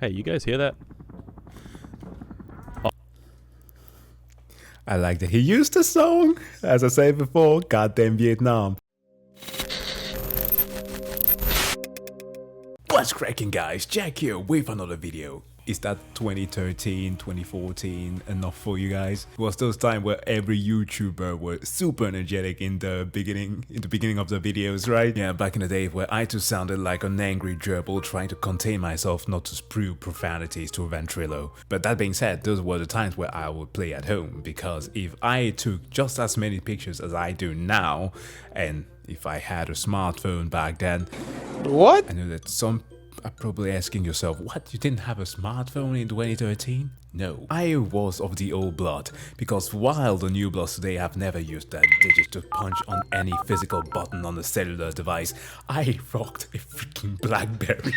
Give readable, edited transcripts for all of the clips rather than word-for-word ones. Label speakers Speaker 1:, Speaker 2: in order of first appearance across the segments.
Speaker 1: Hey, you guys hear that?
Speaker 2: I like that he used the song. As I said before, goddamn Vietnam. What's cracking, guys? Jack here with another video. Is that 2013, 2014 enough for you guys? It was those times where every YouTuber was super energetic in the beginning of the videos, right? Yeah, back in the day where I too sounded like an angry gerbil trying to contain myself not to spew profanities to a ventrilo. But that being said, those were the times where I would play at home, because if I took just as many pictures as I do now, and if I had a smartphone back then,
Speaker 1: What?
Speaker 2: I know that some are probably asking yourself, what, you didn't have a smartphone in 2013? No, I was of the old blood, because while the new bloods today have never used their digits to punch on any physical button on a cellular device, I rocked a freaking BlackBerry.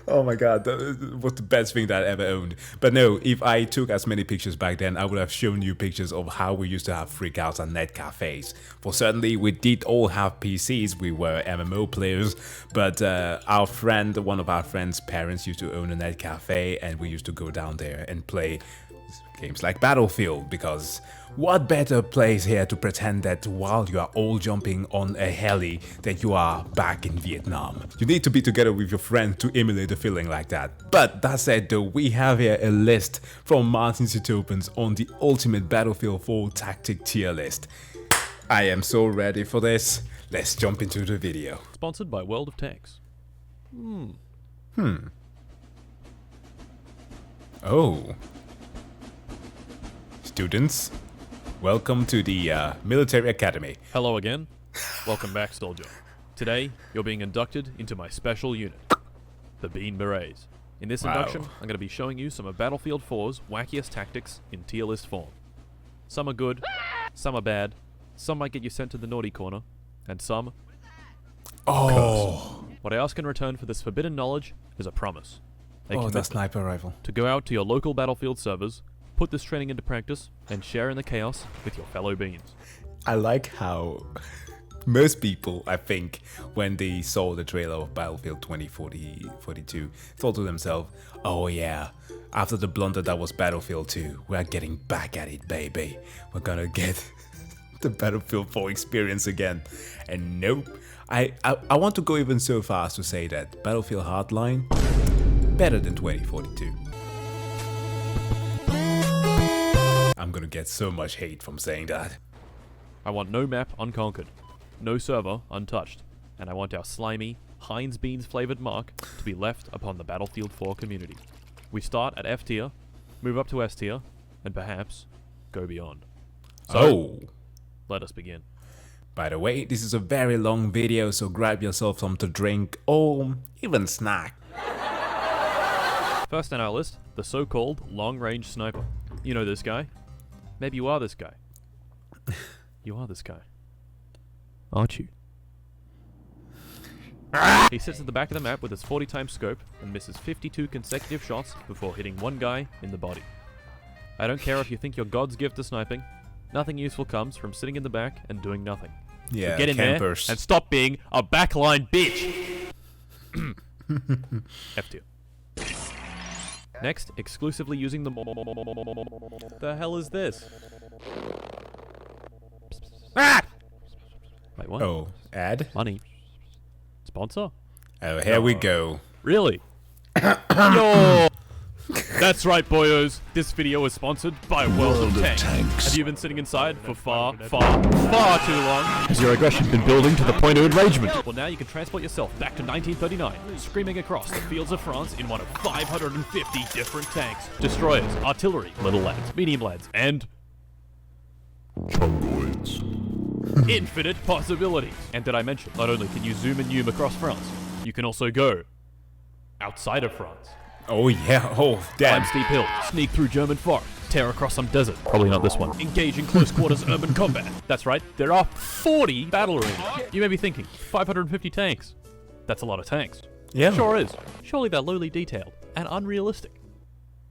Speaker 2: Oh my god, that was the best thing that I ever owned. But no, if I took as many pictures back then, I would have shown you pictures of how we used to have freakouts at net cafes. For certainly, we did all have PCs, we were MMO players, but one of our friends' parents used to own a net cafe, and we used to go down there and play games like Battlefield, because what better place here to pretend that while you are all jumping on a heli that you are back in Vietnam. You need to be together with your friends to emulate a feeling like that. But that said though, we have here a list from Martin Sitopens on the ultimate Battlefield 4 tactic tier list. I am so ready for this. Let's jump into the video.
Speaker 1: Sponsored by World of Tanks.
Speaker 2: Oh. Students, welcome to the military academy.
Speaker 1: Hello again. Welcome back, soldier. Today, you're being inducted into my special unit, the Bean Berets. In this induction, I'm going to be showing you some of Battlefield 4's wackiest tactics in tier list form. Some are good, some are bad, some might get you sent to the naughty corner, and some...
Speaker 2: Oh.
Speaker 1: What I ask in return for this forbidden knowledge is a promise. A
Speaker 2: Oh, that
Speaker 1: commitment
Speaker 2: sniper rifle.
Speaker 1: to go out to your local Battlefield servers, put this training into practice, and share in the chaos with your fellow beans.
Speaker 2: I like how most people, I think, when they saw the trailer of Battlefield 2042, thought to themselves, oh yeah, after the blunder that was Battlefield 2, we're getting back at it, baby. We're gonna get the Battlefield 4 experience again. And nope. I want to go even so far as to say that Battlefield Hardline, better than 2042. I'm gonna get so much hate from saying that.
Speaker 1: I want no map unconquered, no server untouched, and I want our slimy, Heinz Beans flavored mark to be left upon the Battlefield 4 community. We start at F tier, move up to S tier, and perhaps go beyond. So, let us begin.
Speaker 2: By the way, this is a very long video, so grab yourself something to drink or even snack.
Speaker 1: First on our list, the so-called long-range sniper. You know this guy? Maybe you are this guy. You are this guy. Aren't you? He sits at the back of the map with his 40 times scope and misses 52 consecutive shots before hitting one guy in the body. I don't care if you think you're God's gift to sniping, nothing useful comes from sitting in the back and doing nothing.
Speaker 2: Yeah,
Speaker 1: So get in
Speaker 2: campers.
Speaker 1: there and stop being a backline bitch! F tier. Next, exclusively using the The hell is this? Ah! Wait, what?
Speaker 2: Oh, ad?
Speaker 1: Money. Sponsor?
Speaker 2: Oh, here we go.
Speaker 1: Really? Yo! That's right, boyos. This video is sponsored by World of Tanks. Have you been sitting inside for far too long? Has your aggression been building to the point of enragement? Well, now you can transport yourself back to 1939, screaming across the fields of France in one of 550 different tanks. Destroyers, artillery, little lads, medium lads, and... chungoids. Infinite possibilities. And did I mention, not only can you zoom and zoom across France, you can also go outside of France.
Speaker 2: Oh yeah, oh damn.
Speaker 1: Climb steep hills, sneak through German forest, tear across some desert. Probably not this one. Engage in close quarters urban combat. That's right, there are 40 battle arenas. You may be thinking, 550 tanks. That's a lot of tanks.
Speaker 2: Yeah.
Speaker 1: Sure is. Surely they're lowly detailed and unrealistic.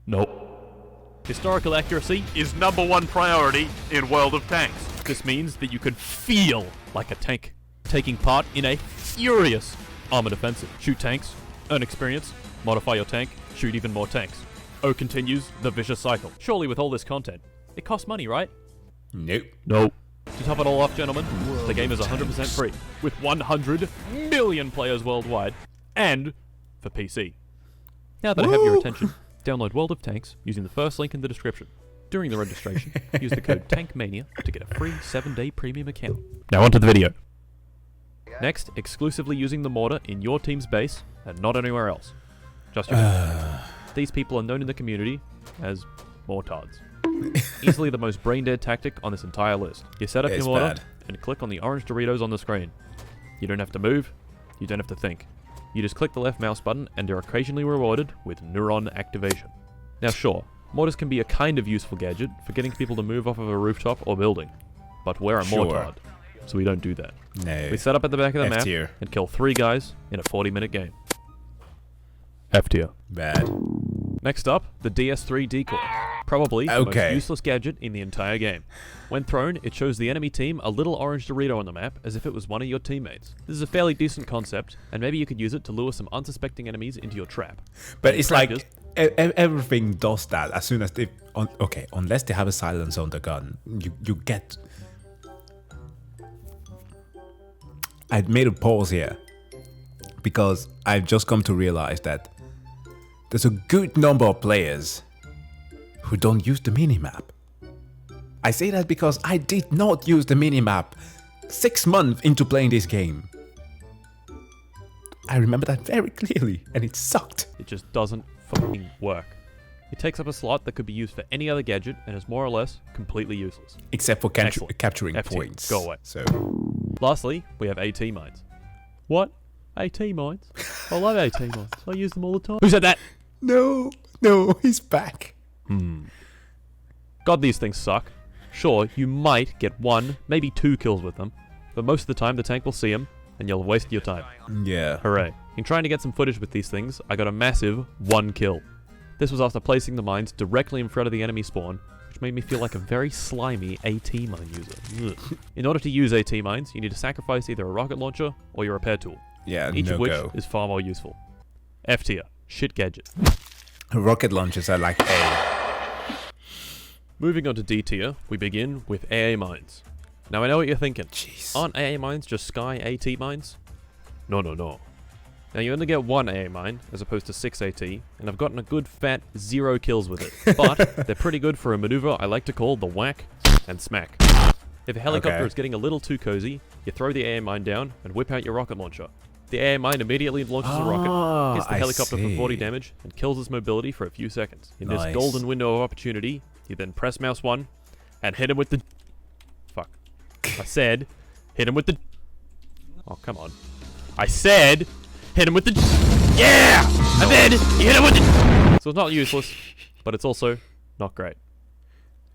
Speaker 1: Nope. Historical accuracy is #1 priority in World of Tanks. This means that you can feel like a tank taking part in a furious armored offensive. Shoot tanks, Earn experience, modify your tank, shoot even more tanks. O continues the vicious cycle. Surely with all this content, it costs money, right?
Speaker 2: Nope.
Speaker 1: Nope. To top it all off, gentlemen, the game is 100% free, with 100 million players worldwide, and for PC. Now that I have your attention, download World of Tanks using the first link in the description. During the registration, use the code TANKMANIA to get a free 7-day premium account. Now onto the video. Next, exclusively using the mortar in your team's base and not anywhere else. Just your These people are known in the community as mortards. Easily the most brain-dead tactic on this entire list. You set up your mortar and click on the orange Doritos on the screen. You don't have to move, you don't have to think. You just click the left mouse button and are occasionally rewarded with neuron activation. Now sure, mortars can be a kind of useful gadget for getting people to move off of a rooftop or building. But we're a mortard, so we don't do that.
Speaker 2: No.
Speaker 1: We set up at the back of the map and kill 3 guys in a 40-minute game. F tier.
Speaker 2: Bad.
Speaker 1: Next up, the DS3 Decoy. Probably the most useless gadget in the entire game. When thrown, it shows the enemy team a little orange Dorito on the map as if it was one of your teammates. This is a fairly decent concept, and maybe you could use it to lure some unsuspecting enemies into your trap.
Speaker 2: But it's like everything does that as soon as they... okay, unless they have a silence on the gun, you get... I made a pause here because I've just come to realize that there's a good number of players who don't use the minimap. I say that because I did not use the minimap 6 months into playing this game. I remember that very clearly, and it sucked.
Speaker 1: It just doesn't fucking work. It takes up a slot that could be used for any other gadget and is more or less completely useless.
Speaker 2: Except for capturing points.
Speaker 1: Go away.
Speaker 2: So.
Speaker 1: Lastly, we have AT mines. What? AT mines? I love AT mines. I use them all the time. Who said that?
Speaker 2: No, he's back.
Speaker 1: God, these things suck. Sure, you might get 1, maybe 2 kills with them, but most of the time the tank will see them, and you'll waste your time.
Speaker 2: Yeah.
Speaker 1: Hooray. In trying to get some footage with these things, I got a massive 1 kill. This was after placing the mines directly in front of the enemy spawn, which made me feel like a very slimy AT mine user. Ugh. In order to use AT mines, you need to sacrifice either a rocket launcher or your repair tool.
Speaker 2: Yeah,
Speaker 1: each of which is far more useful. F tier. Shit gadget.
Speaker 2: Rocket launchers are like A.
Speaker 1: Moving on to D tier, we begin with AA mines. Now I know what you're thinking.
Speaker 2: Jeez.
Speaker 1: Aren't AA mines just Sky AT mines? No. Now you only get 1 AA mine as opposed to 6 AT, and I've gotten a good fat 0 kills with it. But they're pretty good for a maneuver I like to call the whack and smack. If a helicopter is getting a little too cozy, you throw the AA mine down and whip out your rocket launcher. The AA mine immediately launches a rocket, hits the helicopter for 40 damage, and kills its mobility for a few seconds. In this golden window of opportunity, you then press mouse 1 and hit him with the... Fuck. I said, hit him with the... Oh, come on. I said, hit him with the... Yeah! And then you hit him with the... So it's not useless, but it's also not great.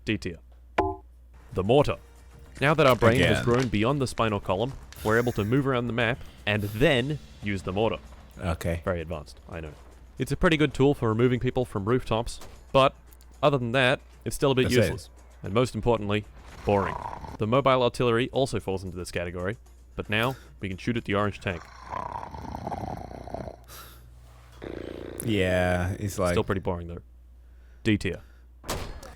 Speaker 1: D tier. The mortar. Now that our brain has grown beyond the spinal column, we're able to move around the map and then use the mortar.
Speaker 2: Okay.
Speaker 1: Very advanced, I know. It's a pretty good tool for removing people from rooftops, but other than that, it's still a bit useless. And most importantly, boring. The mobile artillery also falls into this category, but now we can shoot at the orange tank.
Speaker 2: Yeah, it's like...
Speaker 1: Still pretty boring though. D tier.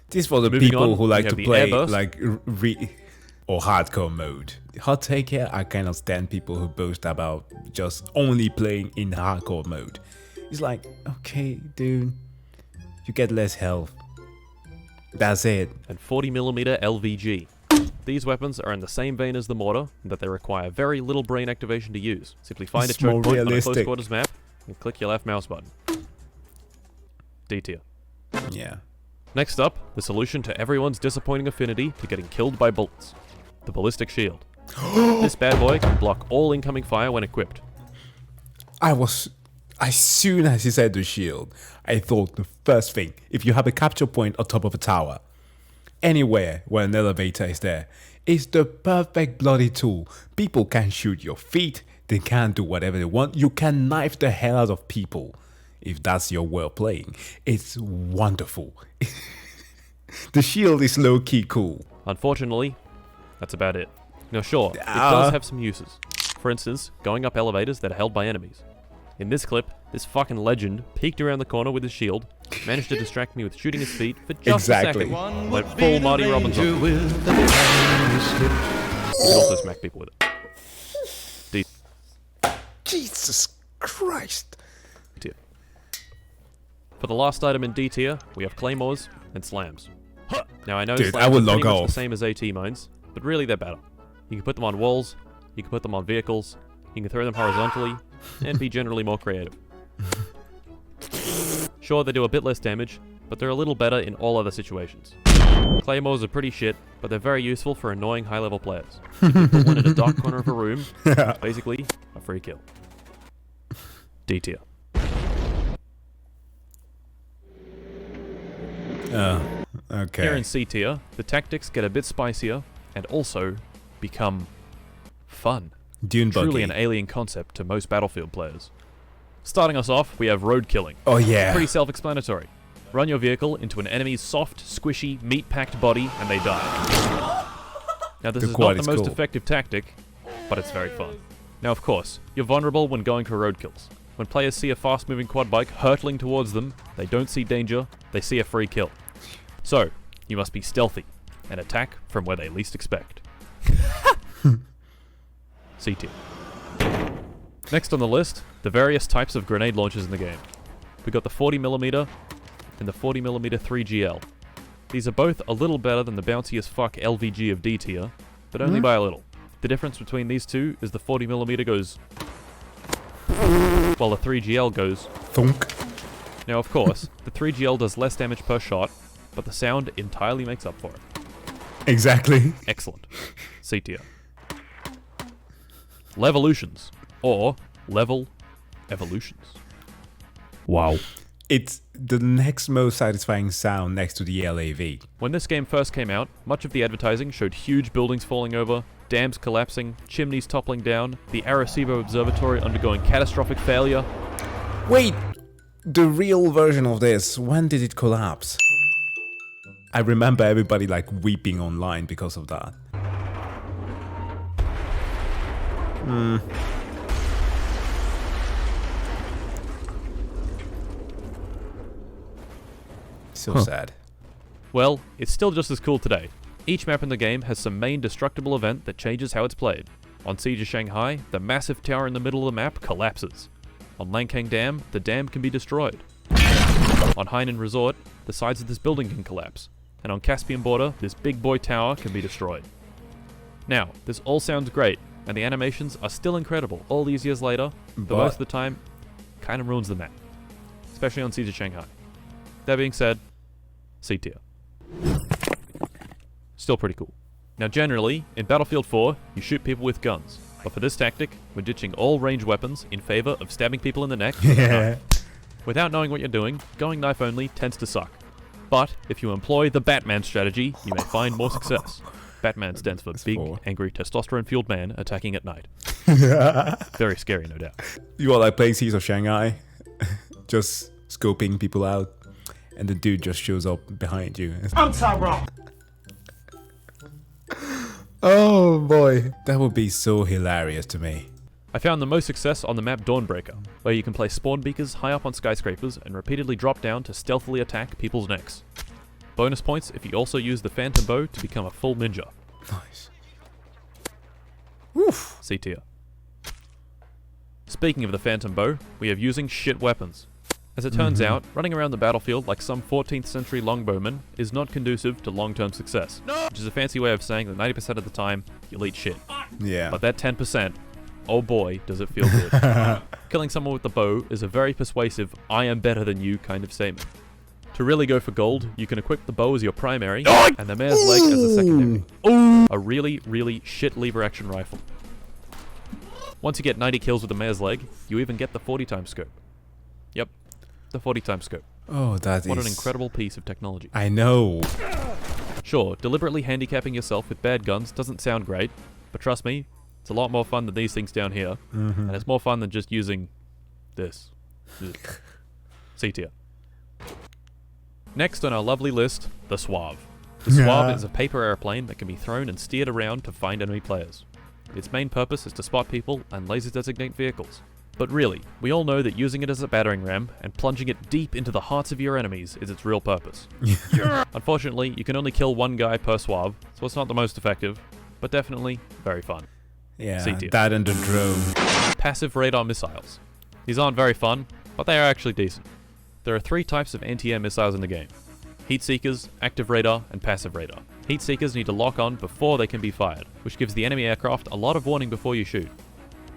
Speaker 2: This is for the people who like to play like or hardcore mode. Hot take here, I cannot stand people who boast about just only playing in hardcore mode. It's like, okay, dude, you get less health. That's it.
Speaker 1: And 40mm LVG. These weapons are in the same vein as the mortar, in that they require very little brain activation to use. Simply find a choke point on a close quarters map and click your left mouse button. D tier.
Speaker 2: Yeah.
Speaker 1: Next up, the solution to everyone's disappointing affinity to getting killed by bullets. The ballistic shield. This bad boy can block all incoming fire when equipped.
Speaker 2: As soon as he said the shield, I thought the first thing, if you have a capture point on top of a tower, anywhere where an elevator is there, it's the perfect bloody tool. People can shoot your feet, they can do whatever they want, you can knife the hell out of people. If that's your way of playing, it's wonderful. The shield is low-key cool.
Speaker 1: Unfortunately, that's about it. Now sure, it does have some uses. For instance, going up elevators that are held by enemies. In this clip, this fucking legend peeked around the corner with his shield, managed to distract me with shooting his feet for just a second. Went full Marty Robbins on me. You can also smack people with it.
Speaker 2: Jesus Christ.
Speaker 1: Tier. For the last item in D tier, we have claymores and slams. Now I know
Speaker 2: Dude,
Speaker 1: slams
Speaker 2: I would
Speaker 1: are pretty
Speaker 2: log
Speaker 1: much
Speaker 2: off.
Speaker 1: the same as AT mines, but really they're better. You can put them on walls, you can put them on vehicles, you can throw them horizontally, and be generally more creative. Sure, they do a bit less damage, but they're a little better in all other situations. Claymores are pretty shit, but they're very useful for annoying high-level players. You can put one in a dark corner of a room, it's basically a free kill. D tier.
Speaker 2: Okay.
Speaker 1: Here in C tier, the tactics get a bit spicier and also become fun.
Speaker 2: Dune
Speaker 1: Truly
Speaker 2: buggy.
Speaker 1: an alien concept to most Battlefield players. Starting us off, we have road killing.
Speaker 2: Oh yeah.
Speaker 1: Pretty self-explanatory. Run your vehicle into an enemy's soft, squishy, meat-packed body and they die. Now this
Speaker 2: The
Speaker 1: is
Speaker 2: quad
Speaker 1: not the
Speaker 2: is
Speaker 1: most
Speaker 2: cool.
Speaker 1: effective tactic, but it's very fun. Now of course, you're vulnerable when going for road kills. When players see a fast-moving quad bike hurtling towards them, they don't see danger, they see a free kill. So, you must be stealthy and attack from where they least expect. C tier. Next on the list, the various types of grenade launchers in the game. We got the 40mm and the 40mm 3GL. These are both a little better than the bouncy as fuck LVG of D tier, but only by a little. The difference between these two is the 40mm goes while the 3GL goes
Speaker 2: Thunk.
Speaker 1: Now of course, the 3GL does less damage per shot, but the sound entirely makes up for it.
Speaker 2: Exactly.
Speaker 1: Excellent. C tier. Levolutions, or level evolutions. Wow.
Speaker 2: It's the next most satisfying sound next to the LAV.
Speaker 1: When this game first came out, much of the advertising showed huge buildings falling over, dams collapsing, chimneys toppling down, the Arecibo Observatory undergoing catastrophic failure.
Speaker 2: Wait! The real version of this, when did it collapse? I remember everybody like weeping online because of that. So sad.
Speaker 1: Well, it's still just as cool today. Each map in the game has some main destructible event that changes how it's played. On Siege of Shanghai, the massive tower in the middle of the map collapses. On Lankang Dam, the dam can be destroyed. On Hainan Resort, the sides of this building can collapse. And on Caspian Border, this big boy tower can be destroyed. Now, this all sounds great, and the animations are still incredible all these years later, but most of the time, kind of ruins the map. Especially on Siege of Shanghai. That being said, C tier. Still pretty cool. Now generally, in Battlefield 4, you shoot people with guns. But for this tactic, we're ditching all ranged weapons in favor of stabbing people in the neck with a knife. Without knowing what you're doing, going knife only tends to suck. But if you employ the Batman strategy, you may find more success. Batman stands for big, angry, testosterone-fueled man attacking at night. Very scary, no doubt.
Speaker 2: You are like playing Siege of Shanghai, just scoping people out, and the dude just shows up behind you.
Speaker 3: I'm Tyrone.
Speaker 2: Oh boy, that would be so hilarious to me.
Speaker 1: I found the most success on the map Dawnbreaker, where you can place spawn beakers high up on skyscrapers and repeatedly drop down to stealthily attack people's necks. Bonus points if you also use the Phantom Bow to become a full ninja.
Speaker 2: Nice. Oof.
Speaker 1: C tier. Speaking of the Phantom Bow, we have using shit weapons. As it turns out, running around the battlefield like some 14th century longbowman is not conducive to long-term success, which is a fancy way of saying that 90% of the time, you'll eat shit.
Speaker 2: Yeah.
Speaker 1: But that 10%, oh boy, does it feel good. Killing someone with the bow is a very persuasive, I am better than you kind of statement. To really go for gold, you can equip the bow as your primary, and the mare's leg as a secondary. A really, really shit lever action rifle. Once you get 90 kills with the mare's leg, you even get the 40 times scope. Yep, the 40 times scope.
Speaker 2: Oh, that
Speaker 1: What
Speaker 2: is...
Speaker 1: an incredible piece of technology.
Speaker 2: I know.
Speaker 1: Sure, deliberately handicapping yourself with bad guns doesn't sound great, but trust me, it's a lot more fun than these things down here, and it's more fun than just using this. C tier. Next on our lovely list, the Suave. The Suave is a paper airplane that can be thrown and steered around to find enemy players. Its main purpose is to spot people and laser designate vehicles. But really, we all know that using it as a battering ram and plunging it deep into the hearts of your enemies is its real purpose. Unfortunately, you can only kill one guy per SWAV, so it's not the most effective, but definitely very fun.
Speaker 2: Yeah,
Speaker 1: C tier.
Speaker 2: that and the drone.
Speaker 1: Passive radar missiles. These aren't very fun, but they are actually decent. There are 3 types of anti-air missiles in the game. Heat Seekers, Active Radar, and Passive Radar. Heat Seekers need to lock on before they can be fired, which gives the enemy aircraft a lot of warning before you shoot.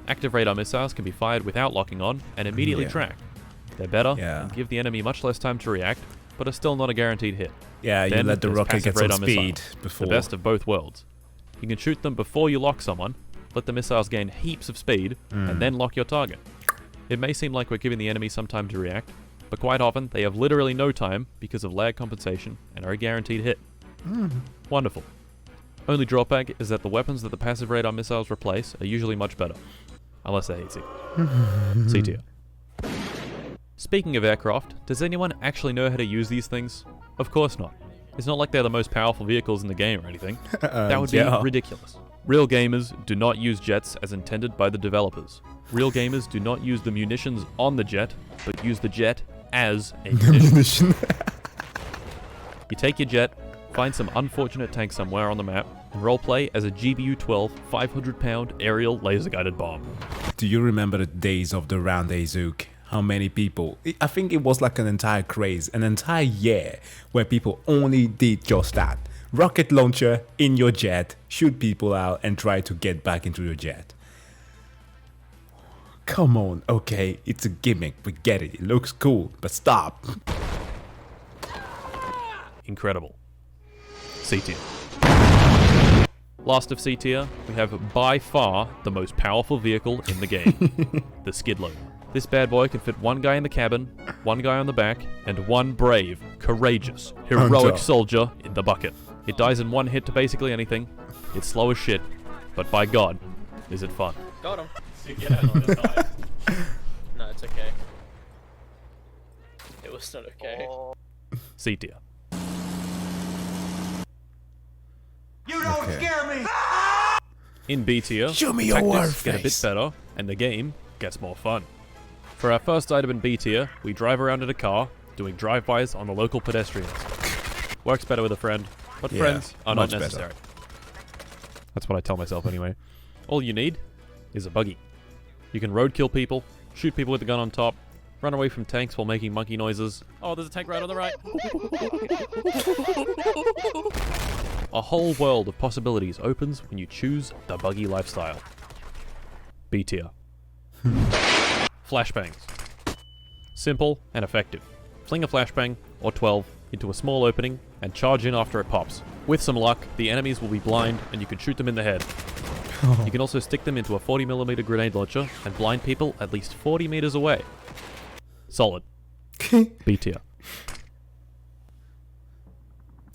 Speaker 1: Active Radar missiles can be fired without locking on and immediately tracked. They're better and give the enemy much less time to react, but are still not a guaranteed hit.
Speaker 2: Yeah, you
Speaker 1: Then
Speaker 2: let the
Speaker 1: there's
Speaker 2: rocket
Speaker 1: passive
Speaker 2: get some
Speaker 1: radar
Speaker 2: speed
Speaker 1: missiles,
Speaker 2: before.
Speaker 1: The best of both worlds. You can shoot them before you lock someone, let the missiles gain heaps of speed, and then lock your target. It may seem like we're giving the enemy some time to react, but quite often they have literally no time because of lag compensation and are a guaranteed hit. Wonderful. Only drawback is that the weapons that the passive radar missiles replace are usually much better. Unless they're heat seekers. C tier. Speaking of aircraft, does anyone actually know how to use these things? Of course not. It's not like they're the most powerful vehicles in the game or anything. That would be ridiculous. Real gamers do not use jets as intended by the developers. Real gamers do not use the munitions on the jet, but use the jet as a munition. You take your jet, find some unfortunate tank somewhere on the map, and roleplay as a GBU-12 500-pound aerial laser-guided bomb.
Speaker 2: Do you remember the days of the Round A Zook? How many people? I think it was like an entire craze, an entire year where people only did just that. Rocket launcher in your jet, shoot people out and try to get back into your jet. Come on, okay, it's a gimmick, we get it, it looks cool, but stop.
Speaker 1: Incredible. C tier. Last of C tier, we have by far the most powerful vehicle in the game, the skid loader. This bad boy can fit one guy in the cabin, one guy on the back, and one brave, courageous, heroic soldier in the bucket. It dies in one hit to basically anything. It's slow as shit, but by God, is it fun.
Speaker 3: Got him.
Speaker 1: Yeah,
Speaker 3: No, it's okay. It was not okay.
Speaker 1: C tier.
Speaker 4: You don't scare me!
Speaker 1: In B tier,
Speaker 2: Show me your
Speaker 1: tactics
Speaker 2: war
Speaker 1: get a bit
Speaker 2: face.
Speaker 1: better, and the game gets more fun. For our first item in B tier, we drive around in a car, doing drive-bys on the local pedestrians. Works better with a friend, but
Speaker 2: Yeah,
Speaker 1: friends are not
Speaker 2: much better.
Speaker 1: necessary. That's what I tell myself anyway. All you need is a buggy. You can roadkill people, shoot people with the gun on top, run away from tanks while making monkey noises. Oh, there's a tank right on the right. A whole world of possibilities opens when you choose the buggy lifestyle. B tier. Flashbangs. Simple and effective. Fling a flashbang, or 12, into a small opening and charge in after it pops. With some luck, the enemies will be blind and you can shoot them in the head. You can also stick them into a 40mm grenade launcher and blind people at least 40 meters away. Solid. B tier.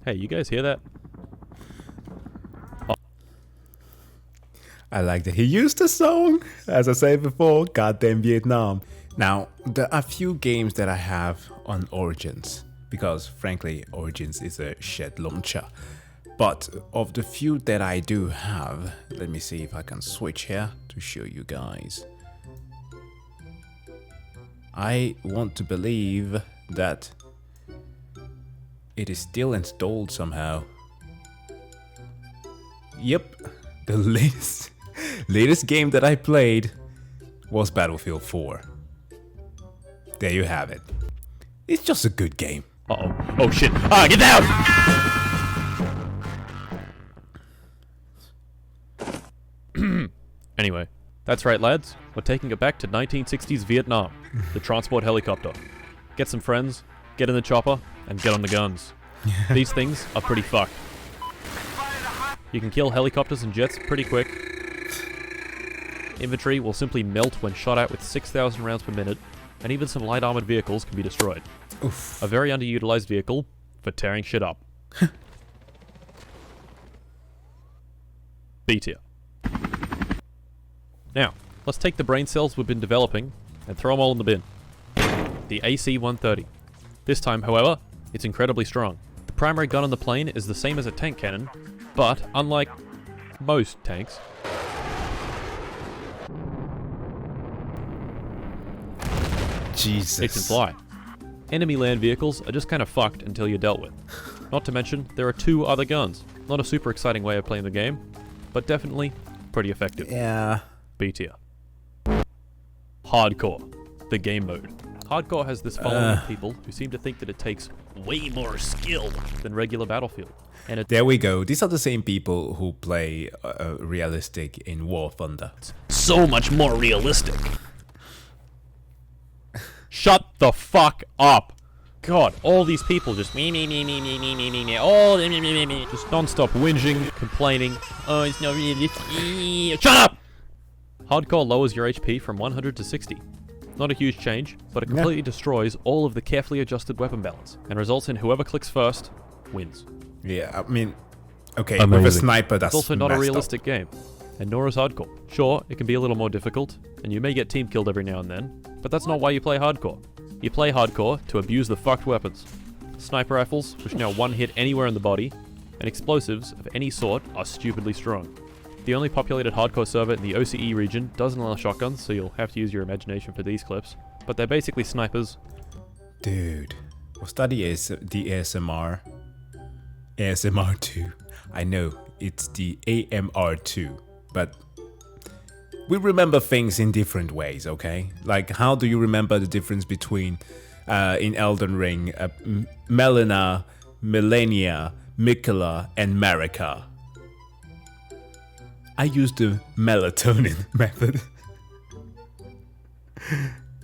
Speaker 1: Hey, you guys hear that?
Speaker 2: I like that he used the song, as I said before, goddamn Vietnam. Now, there are few games that I have on Origins, because frankly, Origins is a shit launcher. But of the few that I do have, let me see if I can switch here to show you guys. I want to believe that it is still installed somehow. Yep, the latest game that I played was Battlefield 4. There you have it. It's just a good game.
Speaker 1: Uh-oh. Oh shit. Ah, get down! Anyway, that's right lads. We're taking it back to 1960s Vietnam. The transport helicopter. Get some friends, get in the chopper, and get on the guns. These things are pretty fucked. You can kill helicopters and jets pretty quick. Infantry will simply melt when shot at with 6,000 rounds per minute, and even some light armored vehicles can be destroyed.
Speaker 2: Oof.
Speaker 1: A very underutilized vehicle for tearing shit up. B tier. Now, let's take the brain cells we've been developing and throw them all in the bin. The AC-130. This time, however, it's incredibly strong. The primary gun on the plane is the same as a tank cannon, but unlike most tanks,
Speaker 2: Jesus.
Speaker 1: It can fly. Enemy land vehicles are just kind of fucked until you're dealt with. Not to mention, there are 2 other guns. Not a super exciting way of playing the game, but definitely pretty effective.
Speaker 2: Yeah.
Speaker 1: B tier. Hardcore, the game mode. Hardcore has this following of people who seem to think that it takes way more skill than regular Battlefield. And it's
Speaker 2: There we go. These are the same people who play realistic in War Thunder.
Speaker 1: so much more realistic. Shut the fuck up. God, all these people just all just non-stop whinging, complaining. Oh, it's not realistic. Shut up! Hardcore lowers your HP from 100 to 60. Not a huge change, but it completely destroys all of the carefully adjusted weapon balance, and results in whoever clicks first wins.
Speaker 2: Yeah, I mean, okay, with a
Speaker 1: Amazing.
Speaker 2: sniper, that's
Speaker 1: It's also not a
Speaker 2: messed up.
Speaker 1: realistic game, and nor is Hardcore. Sure, it can be a little more difficult, and you may get team killed every now and then, but that's not why you play Hardcore. You play Hardcore to abuse the fucked weapons. Sniper rifles, which now one hit anywhere in the body, and explosives of any sort are stupidly strong. The only populated Hardcore server in the OCE region doesn't allow shotguns, so you'll have to use your imagination for these clips, but they're basically snipers.
Speaker 2: Dude, was that the ASMR? ASMR 2. I know, it's the AMR 2, but we remember things in different ways, okay? Like, how do you remember the difference between, in Elden Ring, Melina, Melania, Mikola, and Marika? I use the melatonin method.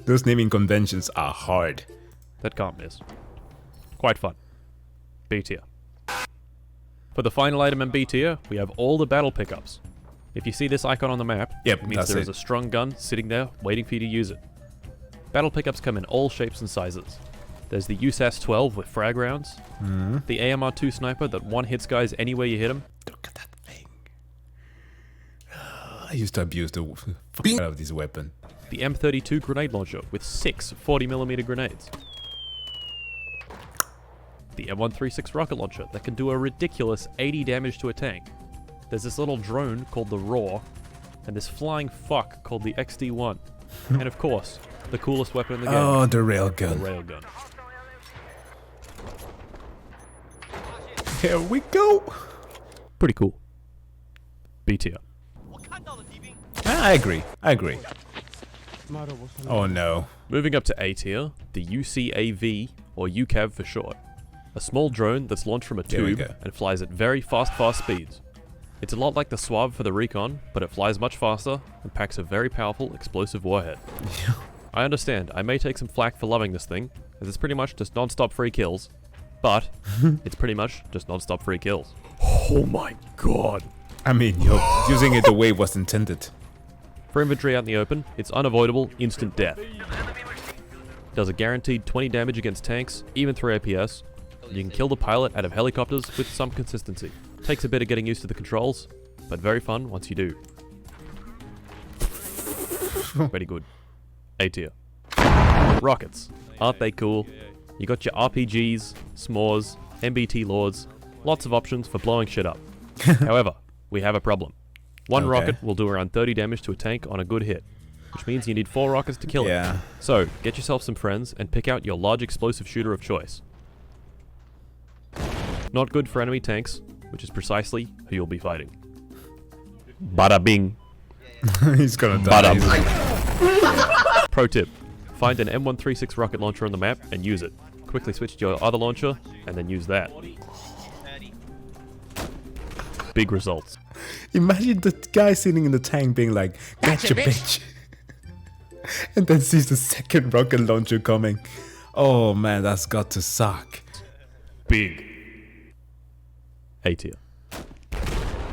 Speaker 2: Those naming conventions are hard.
Speaker 1: That can't miss. Quite fun. B tier. For the final item in B tier, we have all the battle pickups. If you see this icon on the map,
Speaker 2: Yep,
Speaker 1: it means
Speaker 2: that's
Speaker 1: there is
Speaker 2: it.
Speaker 1: a strong gun sitting there waiting for you to use it. Battle pickups come in all shapes and sizes. There's the USAS 12 with frag rounds, the AMR 2 sniper that one hits guys anywhere you hit them,
Speaker 2: Look at that thing. I used to abuse the fuck out of this weapon.
Speaker 1: the M32 grenade launcher with 6 40mm grenades, the M136 rocket launcher that can do a ridiculous 80 damage to a tank. There's this little drone called the Roar, and this flying fuck called the XD1. And of course, the coolest weapon in the game,
Speaker 2: Oh, the
Speaker 1: the
Speaker 2: railgun.
Speaker 1: railgun.
Speaker 2: Here we go.
Speaker 1: Pretty cool. B tier.
Speaker 2: I agree. I agree. Oh no.
Speaker 1: Moving up to A tier, the UCAV, or UCAV for short. A small drone that's launched from a
Speaker 2: There we
Speaker 1: tube
Speaker 2: go.
Speaker 1: and flies at very fast speeds. It's a lot like the Swab for the Recon, but it flies much faster and packs a very powerful explosive warhead. I understand, I may take some flack for loving this thing, as it's pretty much just non-stop free kills, but it's pretty much just non-stop free kills. Oh my god.
Speaker 2: I mean, you're using it the way it was intended.
Speaker 1: For infantry out in the open, it's unavoidable instant death. Does a guaranteed 20 damage against tanks, even 3 APS. You can kill the pilot out of helicopters with some consistency. Takes a bit of getting used to the controls, but very fun once you do. Pretty good. A tier. Rockets. Aren't they cool? You got your RPGs, s'mores, MBT lords, lots of options for blowing shit up. However, we have a problem. One
Speaker 2: Okay.
Speaker 1: rocket will do around 30 damage to a tank on a good hit, which means you need 4 rockets to kill it.
Speaker 2: Yeah.
Speaker 1: So, get yourself some friends and pick out your large explosive shooter of choice. Not good for enemy tanks, which is precisely who you'll be fighting. Bada bing.
Speaker 2: He's gonna die.
Speaker 1: Pro tip. Find an M136 rocket launcher on the map and use it. Quickly switch to your other launcher and then use that. Big results.
Speaker 2: Imagine the guy sitting in the tank being like, "Gotcha, bitch," and then sees the second rocket launcher coming. Oh man, that's got to suck.
Speaker 1: Big. A tier.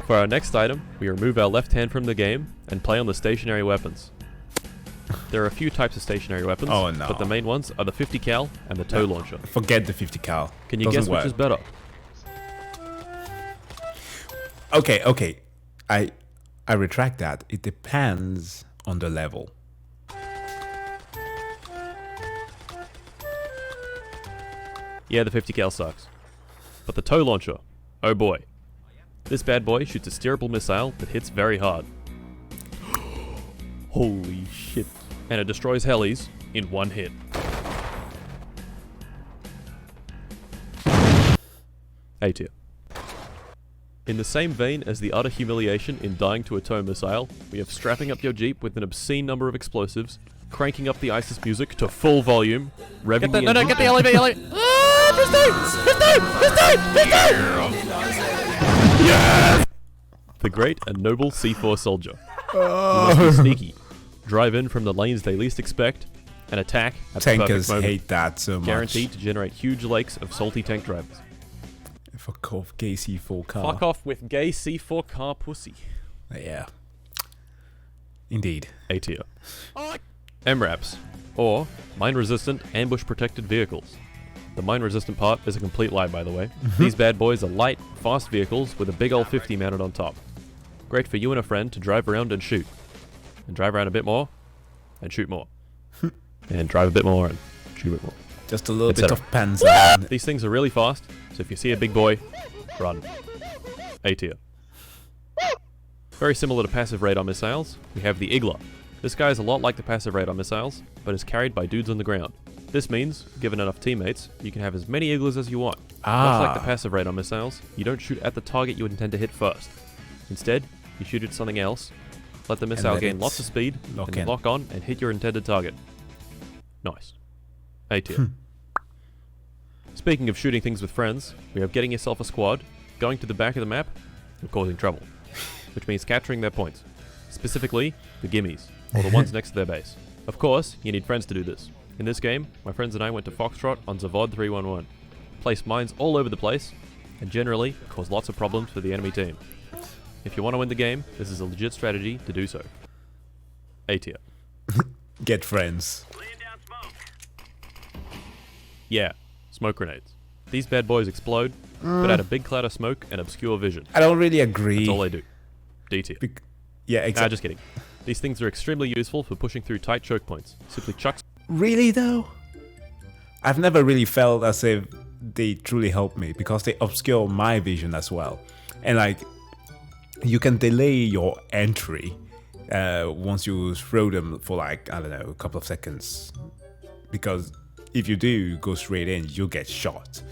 Speaker 1: For our next item, we remove our left hand from the game and play on the stationary weapons. There are a few types of stationary weapons,
Speaker 2: Oh, no.
Speaker 1: but the main ones are the 50 cal and the tow launcher.
Speaker 2: Forget the 50 cal.
Speaker 1: Can you
Speaker 2: Doesn't
Speaker 1: guess which
Speaker 2: work.
Speaker 1: is better?
Speaker 2: Okay. I retract that. It depends on the level.
Speaker 1: Yeah, the 50 cal sucks. But the tow launcher, oh boy. This bad boy shoots a steerable missile that hits very hard. Holy shit. And it destroys helis in one hit. A tier. In the same vein as the utter humiliation in dying to a tow missile, we have strapping up your Jeep with an obscene number of explosives, cranking up the ISIS music to full volume, revving the engine.
Speaker 5: Get the elevator,
Speaker 1: The great and noble C4 soldier. You must be sneaky. Drive in from the lanes they least expect, and attack at the perfect
Speaker 2: Tankers
Speaker 1: moment.
Speaker 2: hate that so much.
Speaker 1: Guaranteed to generate huge lakes of salty tank drivers.
Speaker 2: Fuck off, gay C4 car.
Speaker 1: Fuck off with gay C4 car pussy.
Speaker 2: Yeah. Indeed.
Speaker 1: A tier. MRAPs, or mine-resistant, ambush-protected vehicles. The mine-resistant part is a complete lie, by the way. These bad boys are light, fast vehicles with a big old 50 mounted on top. Great for you and a friend to drive around and shoot. And drive around a bit more, and shoot more. And drive a bit more, and shoot a bit more.
Speaker 2: Just a little bit
Speaker 1: Etc.
Speaker 2: of panzer.
Speaker 1: These things are really fast, so if you see a big boy, run. A tier. Very similar to passive radar missiles, we have the Igla. This guy is a lot like the passive radar missiles, but is carried by dudes on the ground. This means, given enough teammates, you can have as many Iglas as you want. Much like the passive radar missiles, you don't shoot at the target you intend to hit first. Instead, you shoot at something else, let the missile
Speaker 2: let
Speaker 1: gain
Speaker 2: it
Speaker 1: lots of speed,
Speaker 2: lock
Speaker 1: and then
Speaker 2: in.
Speaker 1: lock on and hit your intended target. Nice. A tier. Speaking of shooting things with friends, we have getting yourself a squad, going to the back of the map, and causing trouble. Which means capturing their points. Specifically, the gimmies, or the ones next to their base. Of course, you need friends to do this. In this game, my friends and I went to Foxtrot on Zavod 311, placed mines all over the place, and generally caused lots of problems for the enemy team. If you want to win the game, this is a legit strategy to do so. A tier.
Speaker 2: Get friends.
Speaker 1: Yeah, smoke grenades. These bad boys explode, but add a big cloud of smoke and obscure vision.
Speaker 2: I don't really agree.
Speaker 1: That's all they do. D tier.
Speaker 2: Yeah,
Speaker 1: Nah,
Speaker 2: exactly.
Speaker 1: just kidding. These things are extremely useful for pushing through tight choke points. Simply chuck
Speaker 2: Really though? I've never really felt as if they truly help me because they obscure my vision as well. And like, you can delay your entry once you throw them for like, I don't know, a couple of seconds. Because if you do go straight in, you'll get shot.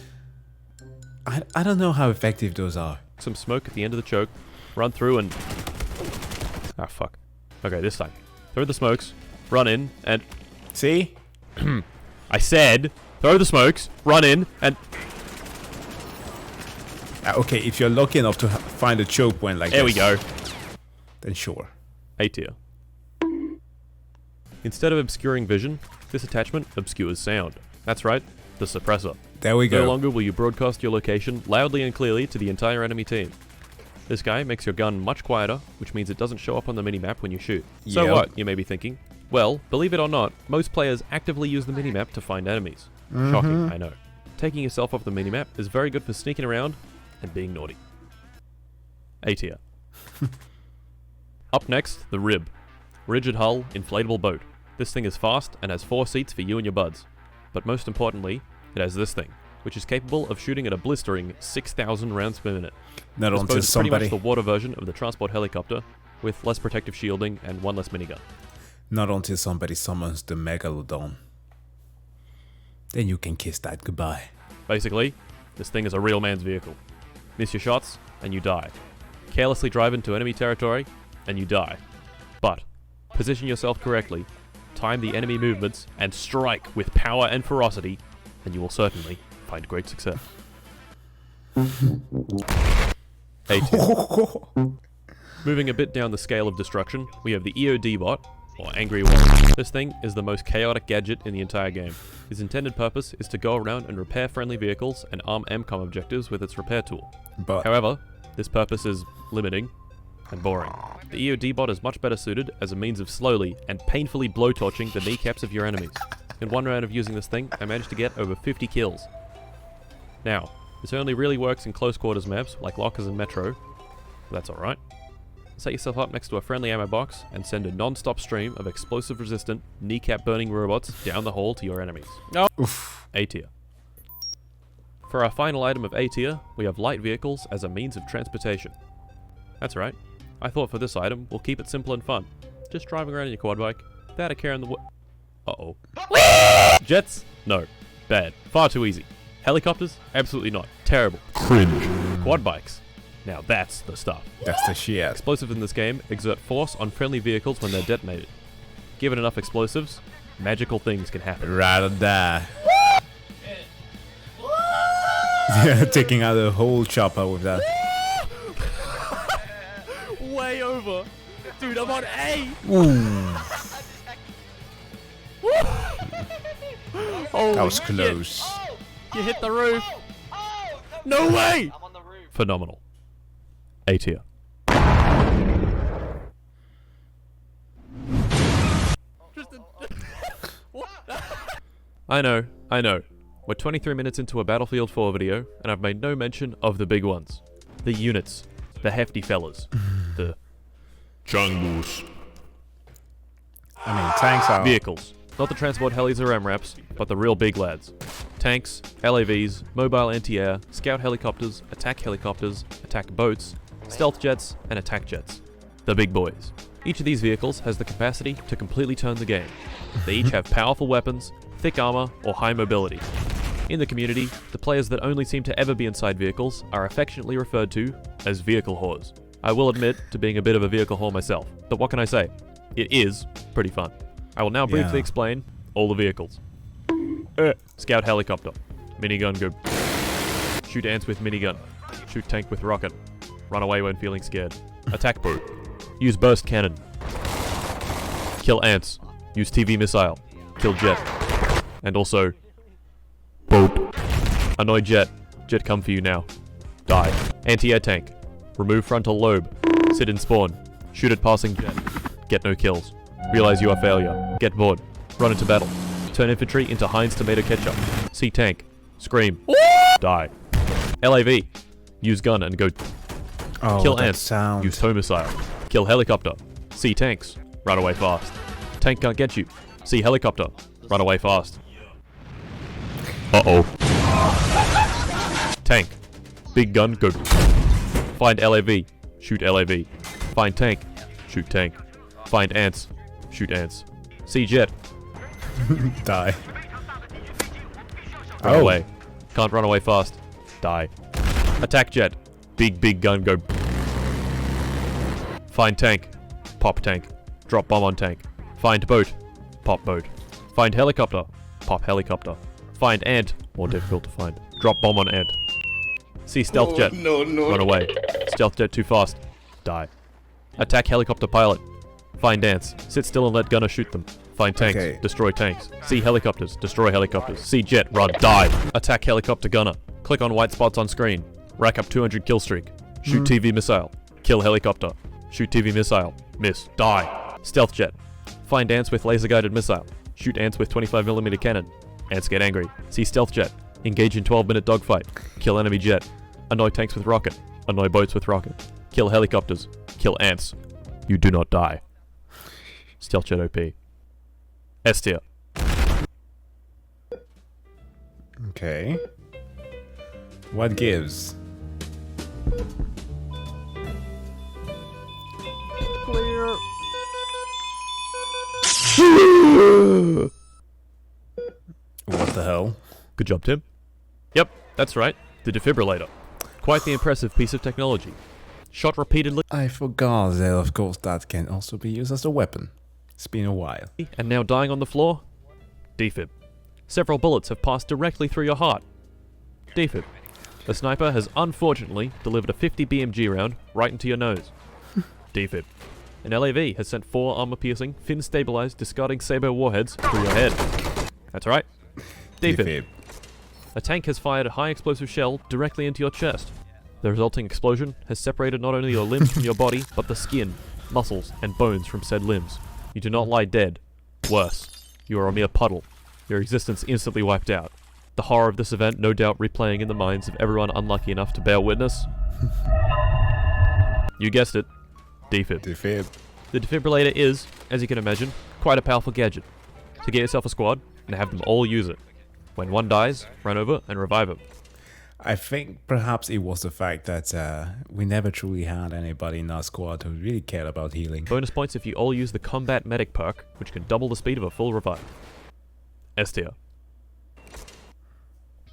Speaker 2: I don't know how effective those are.
Speaker 1: some smoke at the end of the choke, run through and... Ah, fuck. Okay, this time. Throw the smokes, run in, and...
Speaker 2: See?
Speaker 1: I said, throw the smokes, run in, and...
Speaker 2: Okay, if you're lucky enough to find a choke point like
Speaker 1: There
Speaker 2: this,
Speaker 1: we go.
Speaker 2: then sure.
Speaker 1: A tier. Instead of obscuring vision, this attachment obscures sound. That's right, the suppressor.
Speaker 2: There we
Speaker 1: No
Speaker 2: go.
Speaker 1: longer will you broadcast your location loudly and clearly to the entire enemy team. This guy makes your gun much quieter, which means it doesn't show up on the minimap when you shoot. So
Speaker 2: Yep.
Speaker 1: what, you may be thinking? Well, believe it or not, most players actively use the minimap to find enemies. Shocking, I know. Taking yourself off the minimap is very good for sneaking around and being naughty. A tier. Up next, the Rib. Rigid hull, inflatable boat. This thing is fast and has 4 seats for you and your buds. But most importantly, it has this thing, which is capable of shooting at a blistering 6,000 rounds per minute.
Speaker 2: Not
Speaker 1: I
Speaker 2: until
Speaker 1: suppose it's pretty
Speaker 2: somebody,
Speaker 1: much the water version of the transport helicopter, with less protective shielding and 1 less minigun.
Speaker 2: not until somebody summons the Megalodon. Then you can kiss that goodbye.
Speaker 1: Basically, this thing is a real man's vehicle. Miss your shots, and you die. Carelessly drive into enemy territory, and you die. But, position yourself correctly, time the enemy movements, and strike with power and ferocity, and you will certainly find great success. A tier. Moving a bit down the scale of destruction, we have the EOD bot, or Angry Warrior. This thing is the most chaotic gadget in the entire game. Its intended purpose is to go around and repair friendly vehicles and arm MCOM objectives with its repair tool.
Speaker 2: But
Speaker 1: However, this purpose is limiting and boring. The EOD bot is much better suited as a means of slowly and painfully blowtorching the kneecaps of your enemies. In one round of using this thing, I managed to get over 50 kills. Now, this only really works in close quarters maps like Lockers and Metro, but that's alright. Set yourself up next to a friendly ammo box and send a non-stop stream of explosive resistant, kneecap burning robots down the hall to your enemies. A tier. For our final item of A tier, we have light vehicles as a means of transportation. That's right. I thought for this item, we'll keep it simple and fun. Just driving around in your quad bike, without a care in the Uh-oh. Jets? No. Bad. Far too easy. Helicopters? Absolutely not. Terrible. Cringe. Quad bikes. Now that's the stuff.
Speaker 2: That's the shit.
Speaker 1: Explosives in this game exert force on friendly vehicles when they're detonated. Given enough explosives, magical things can happen.
Speaker 2: Rather die. Yeah, taking out a whole chopper with that.
Speaker 1: Way over. Dude, I'm on A. Holy
Speaker 2: That was
Speaker 1: shit.
Speaker 2: close.
Speaker 1: You hit the roof.
Speaker 3: Oh,
Speaker 1: No way!
Speaker 3: I'm on the roof.
Speaker 1: Phenomenal. A tier. I know. We're 23 minutes into a Battlefield 4 video, and I've made no mention of the big ones. The units. The hefty fellas. The Chungus.
Speaker 2: I mean, tanks are...
Speaker 1: Vehicles. Not the transport helis or MRAPs, but the real big lads. Tanks, LAVs, mobile anti-air, scout helicopters, attack boats, stealth jets, and attack jets. The big boys. Each of these vehicles has the capacity to completely turn the game. They each have powerful weapons, thick armor, or high mobility. In the community, the players that only seem to ever be inside vehicles are affectionately referred to as vehicle whores. I will admit to being a bit of a vehicle whore myself, but what can I say? It is pretty fun. I will now briefly
Speaker 2: Yeah.
Speaker 1: explain all the vehicles. Scout helicopter. Minigun go. Shoot ants with minigun. Shoot tank with rocket. Run away when feeling scared. Attack boat. Use burst cannon. Kill ants. Use TV missile. Kill jet. And also... boat. Annoy jet. Jet come for you now. Die. Anti-air tank. Remove frontal lobe. Sit in spawn. Shoot at passing jet. Get no kills. Realize you are failure. Get bored. Run into battle. Turn infantry into Heinz tomato ketchup. See tank. Scream. Die. LAV. Use gun and go.
Speaker 2: Oh,
Speaker 1: Kill
Speaker 2: that
Speaker 1: ants.
Speaker 2: sound.
Speaker 1: Use tow missile. Kill helicopter. See tanks. Run away fast. Tank can't get you. See helicopter. Run away fast. Uh-oh. Tank. Big gun, go. Find LAV. Shoot LAV. Find tank. Shoot tank. Find ants. Shoot ants. See jet.
Speaker 2: Die.
Speaker 1: Run
Speaker 2: Oh.
Speaker 1: away. Can't run away fast. Die. Attack jet. Big gun, go. Find tank. Pop tank. Drop bomb on tank. Find boat. Pop boat. Find helicopter. Pop helicopter. Find ant. More difficult to find. Drop bomb on ant. See stealth jet. Run away. Stealth jet too fast. Die. Attack helicopter pilot. Find ants. Sit still and let gunner shoot them. Find tanks.
Speaker 2: Okay.
Speaker 1: Destroy tanks. See helicopters. Destroy helicopters. See jet. Run. Die. Attack helicopter gunner. Click on white spots on screen. Rack up 200 kill streak. Shoot TV missile. Kill helicopter. Shoot TV missile. Miss. Die. Stealth jet. Find ants with laser guided missile. Shoot ants with 25mm cannon. Ants get angry. See stealth jet. Engage in 12-minute dogfight. Kill enemy jet. Annoy tanks with rocket. Annoy boats with rocket. Kill helicopters. Kill ants. You do not die. Stealth jet OP. S tier.
Speaker 2: Okay. What gives?
Speaker 1: Clear.
Speaker 2: What the hell?
Speaker 1: Good job, Tim. Yep, that's right. The defibrillator. Quite the impressive piece of technology. Shot repeatedly
Speaker 2: I forgot that of course that can also be used as a weapon. It's been a while.
Speaker 1: and now dying on the floor? Defib. Several bullets have passed directly through your heart. Defib. The sniper has unfortunately delivered a 50 BMG round right into your nose. Defib. An LAV has sent 4 armor-piercing, fin-stabilized, discarding Sabo warheads through your head. That's right. Defib. A tank has fired a high-explosive shell directly into your chest. The resulting explosion has separated not only your limbs from your body, but the skin, muscles, and bones from said limbs. You do not lie dead. Worse, you are a mere puddle. Your existence instantly wiped out. The horror of this event no doubt replaying in the minds of everyone unlucky enough to bear witness. You guessed it. Defib.
Speaker 2: Defib.
Speaker 1: The defibrillator is, as you can imagine, quite a powerful gadget. To get yourself a squad and have them all use it. When one dies, run over and revive him.
Speaker 2: I think perhaps it was the fact that we never truly had anybody in our squad who really cared about healing.
Speaker 1: Bonus points if you all use the Combat Medic perk, which can double the speed of a full revive. S tier.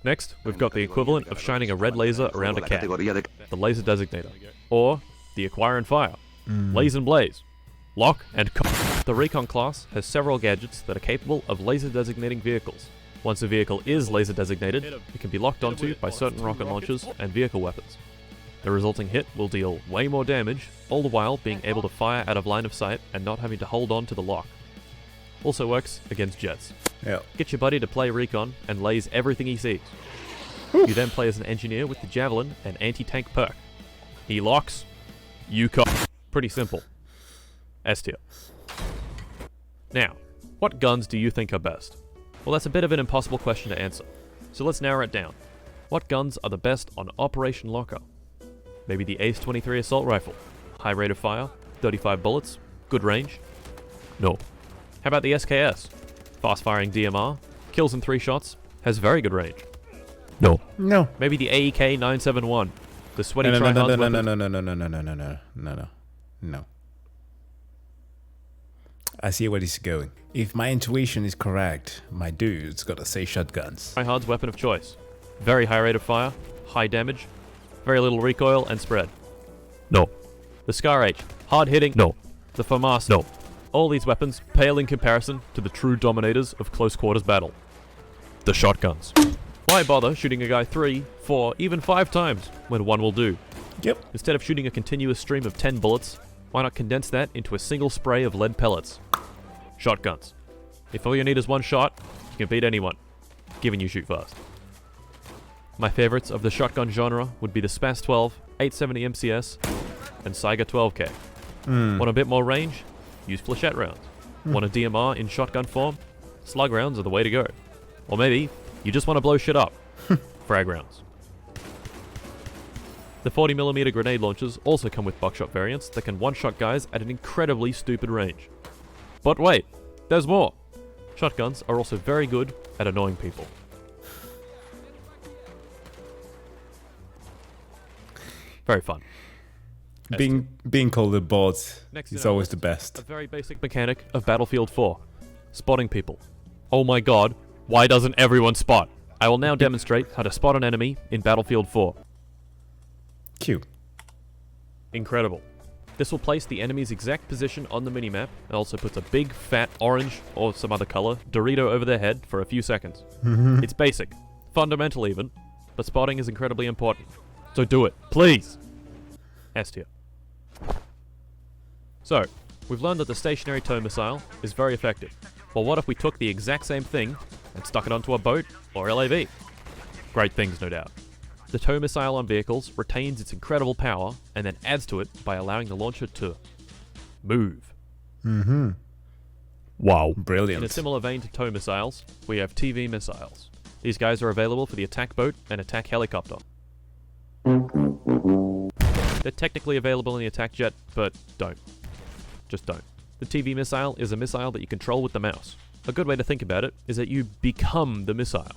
Speaker 1: Next, we've got the equivalent of shining a red laser around a cat, the Laser Designator, or the Acquire and Fire, Laze and Blaze, Lock and Cock. The Recon class has several gadgets that are capable of laser designating vehicles. Once a vehicle is laser designated, it can be locked onto by certain rocket launchers and vehicle weapons. The resulting hit will deal way more damage, all the while being able to fire out of line of sight and not having to hold on to the lock. Also works against jets.
Speaker 2: Yeah.
Speaker 1: Get your buddy to play Recon and laze everything he sees. You then play as an engineer with the Javelin and anti-tank perk. He locks, you cock. Pretty simple. S tier. Now, what guns do you think are best? Well, that's a bit of an impossible question to answer, so let's narrow it down. What guns are the best on Operation Locker? Maybe the Ace-23 assault rifle. High rate of fire, 35 bullets, good range? No. How about the SKS? Fast-firing DMR, kills in 3 shots, has very good range. No.
Speaker 2: No.
Speaker 1: Maybe the AEK 971, the sweaty
Speaker 2: No.
Speaker 1: tryhards
Speaker 2: No. I see where this is going. If my intuition is correct, my dude's gotta say shotguns.
Speaker 1: tryhard's weapon of choice. Very high rate of fire, high damage, very little recoil and spread. No. The Scar H, hard hitting. No. The FAMAS. No. All these weapons pale in comparison to the true dominators of close quarters battle. The shotguns. Why bother shooting a guy 3, 4, even 5 times when one will do?
Speaker 2: Yep.
Speaker 1: Instead of shooting a continuous stream of 10 bullets, why not condense that into a single spray of lead pellets? Shotguns. If all you need is one shot, you can beat anyone, given you shoot fast. My favorites of the shotgun genre would be the SPAS 12, 870 MCS, and Saiga 12K. Want a bit more range? Use flechette rounds. Want a DMR in shotgun form? Slug rounds are the way to go. Or maybe you just want to blow shit up. Frag rounds. The 40mm grenade launchers also come with buckshot variants that can one-shot guys at an incredibly stupid range. But wait, there's more! Shotguns are also very good at annoying people. Very fun.
Speaker 2: Being called a bot
Speaker 1: Next
Speaker 2: is
Speaker 1: in our
Speaker 2: always the
Speaker 1: list,
Speaker 2: best.
Speaker 1: A very basic mechanic of Battlefield 4. Spotting people. Oh my god, why doesn't everyone spot? I will now demonstrate how to spot an enemy in Battlefield 4.
Speaker 2: Cute.
Speaker 1: Incredible. This will place the enemy's exact position on the minimap and also puts a big, fat, orange, or some other color, Dorito over their head for a few seconds. It's basic. Fundamental even. But spotting is incredibly important. So do it, please! S tier. So, we've learned that the stationary tow missile is very effective. Well, what if we took the exact same thing and stuck it onto a boat or LAV? Great things, no doubt. The tow missile on vehicles retains its incredible power and then adds to it by allowing the launcher to move. Wow.
Speaker 2: Brilliant.
Speaker 1: In a similar vein to tow missiles, we have TV missiles. These guys are available for the attack boat and attack helicopter. They're technically available in the attack jet, but don't. Just don't. The TV missile is a missile that you control with the mouse. A good way to think about it is that you become the missile,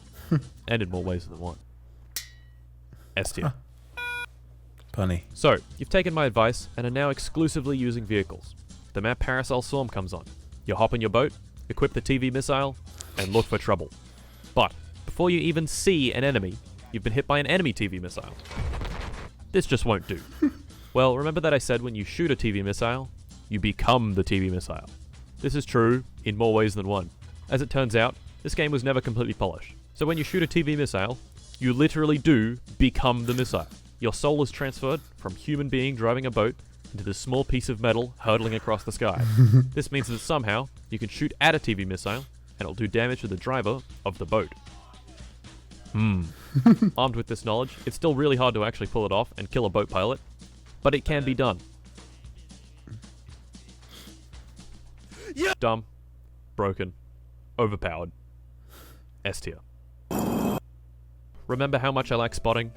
Speaker 1: and in more ways than one. S tier.
Speaker 2: Punny.
Speaker 1: So, you've taken my advice and are now exclusively using vehicles. The map Parasol Storm comes on. You hop in your boat, equip the TV missile, and look for trouble. But, before you even see an enemy, you've been hit by an enemy TV missile. This just won't do. Well, remember that I said when you shoot a TV missile, you become the TV missile. This is true in more ways than one. As it turns out, this game was never completely polished. So when you shoot a TV missile, you literally do become the missile. Your soul is transferred from human being driving a boat into this small piece of metal hurtling across the sky. This means that somehow you can shoot at a TV missile and it'll do damage to the driver of the boat. Armed with this knowledge, it's still really hard to actually pull it off and kill a boat pilot, but it can be done. Dumb, broken, overpowered. S tier. Remember how much I like spotting?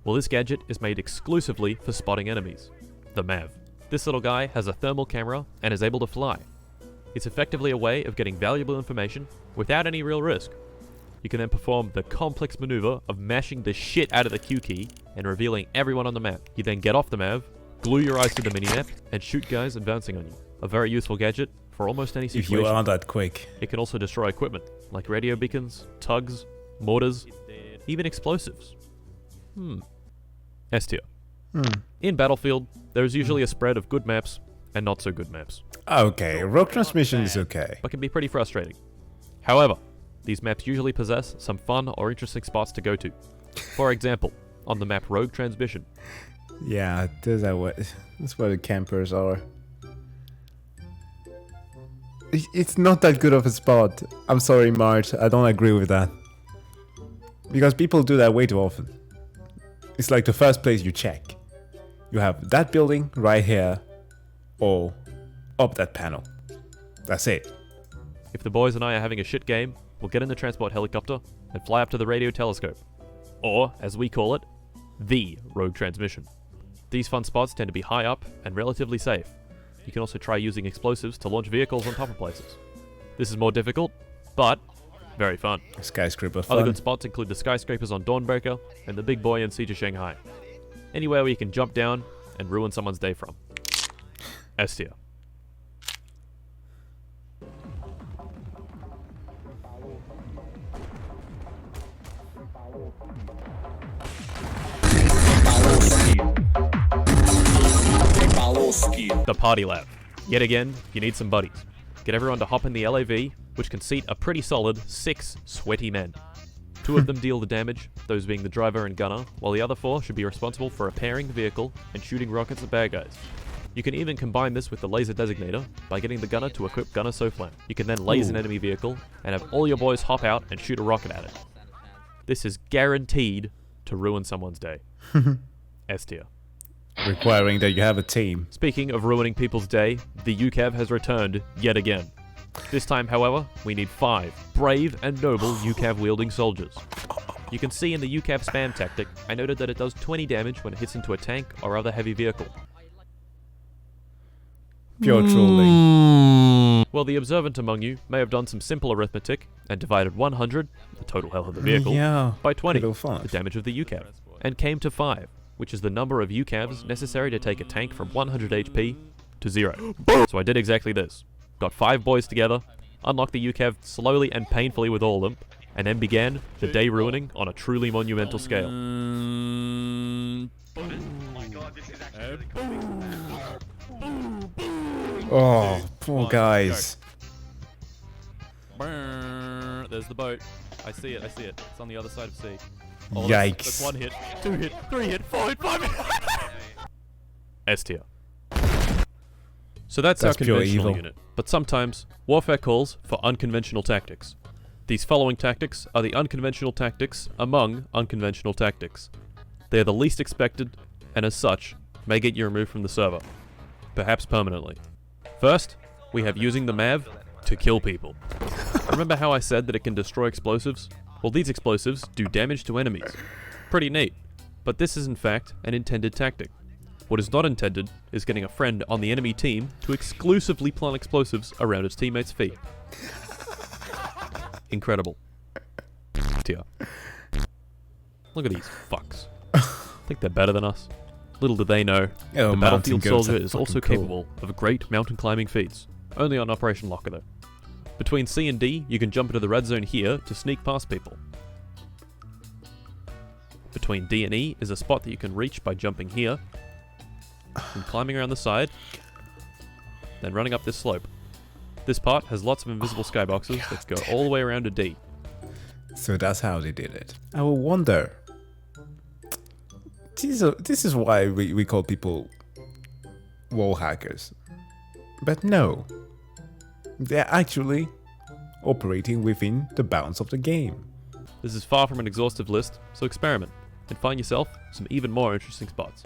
Speaker 1: Well, this gadget is made exclusively for spotting enemies. The MAV. This little guy has a thermal camera and is able to fly. It's effectively a way of getting valuable information without any real risk. You can then perform the complex maneuver of mashing the shit out of the Q key and revealing everyone on the map. You then get off the MAV, glue your eyes to the minimap, and shoot guys advancing on you. A very useful gadget for almost any situation.
Speaker 2: If you are that quick.
Speaker 1: It can also destroy equipment, like radio beacons, tugs, mortars, even explosives. S tier. In Battlefield, there is usually a spread of good maps and not so good maps,
Speaker 2: Okay, Rogue Transmission is okay.
Speaker 1: but can be pretty frustrating. However, these maps usually possess some fun or interesting spots to go to. For example, on the map Rogue Transmission.
Speaker 2: Yeah, that's where the campers are. It's not that good of a spot. I'm sorry, Mart. I don't agree with that. Because people do that way too often. It's like the first place you check. You have that building right here, or up that panel. That's it.
Speaker 1: If the boys and I are having a shit game, we'll get in the transport helicopter and fly up to the radio telescope. Or, as we call it, the Rogue Transmission. These fun spots tend to be high up and relatively safe. You can also try using explosives to launch vehicles on top of places. This is more difficult, but very fun.
Speaker 2: Skyscraper fun.
Speaker 1: Other good spots include the skyscrapers on Dawnbreaker and the Big Boy in Siege of Shanghai. Anywhere where you can jump down and ruin someone's day from. S tier. The Party Lab. Yet again, you need some buddies. Get everyone to hop in the LAV, which can seat a pretty solid 6 sweaty men. 2 of them deal the damage, those being the driver and gunner, while the other 4 should be responsible for repairing the vehicle and shooting rockets at bad guys. You can even combine this with the laser designator by getting the gunner to equip Gunner SOFLAM. You can then laser an enemy vehicle and have all your boys hop out and shoot a rocket at it. This is guaranteed to ruin someone's day. S tier.
Speaker 2: Requiring that you have a team.
Speaker 1: Speaking of ruining people's day, the UCAV has returned yet again. This time, however, we need 5 brave and noble UCAV-wielding soldiers. You can see in the UCAV spam tactic, I noted that it does 20 damage when it hits into a tank or other heavy vehicle.
Speaker 2: Pure trolling.
Speaker 1: Well, the observant among you may have done some simple arithmetic and divided 100, the total health of the vehicle,
Speaker 2: Yeah,
Speaker 1: by 20,
Speaker 2: little fun.
Speaker 1: the damage of the UCAV, and came to 5, which is the number of UCAVs necessary to take a tank from 100 HP to 0. So I did exactly this. Got 5 boys together, unlocked the UCAV slowly and painfully with all of them, and then began the day ruining on a truly monumental scale.
Speaker 2: Oh, poor guys.
Speaker 1: There's the boat. I see it. It's on the other side of sea.
Speaker 2: Yikes.
Speaker 1: That's 1 hit, 2 hit, 3 hit, 4 hit, 5 hit. S tier. So that's our
Speaker 2: pure
Speaker 1: conventional
Speaker 2: evil.
Speaker 1: unit. But sometimes, warfare calls for unconventional tactics. These following tactics are the unconventional tactics among unconventional tactics. They are the least expected, and as such, may get you removed from the server. Perhaps permanently. First, we have using the MAV to kill people. Remember how I said that it can destroy explosives? Well, these explosives do damage to enemies. Pretty neat. But this is in fact an intended tactic. What is not intended is getting a friend on the enemy team to exclusively plant explosives around its teammates' feet. Incredible. Tier. Look at these fucks. Think they're better than us? Little do they know,
Speaker 2: Oh,
Speaker 1: the
Speaker 2: mountain
Speaker 1: battlefield
Speaker 2: goats
Speaker 1: soldier
Speaker 2: are
Speaker 1: is also
Speaker 2: fucking cool.
Speaker 1: capable of great mountain climbing feats. Only on Operation Locker though. Between C and D, you can jump into the red zone here to sneak past people. Between D and E is a spot that you can reach by jumping here, and climbing around the side, then running up this slope. This part has lots of invisible skyboxes that go all the way around to D.
Speaker 2: So that's how they did it. I will wonder. This is why we call people wall hackers. But no. They're actually operating within the bounds of the game.
Speaker 1: This is far from an exhaustive list, so experiment, and find yourself some even more interesting spots.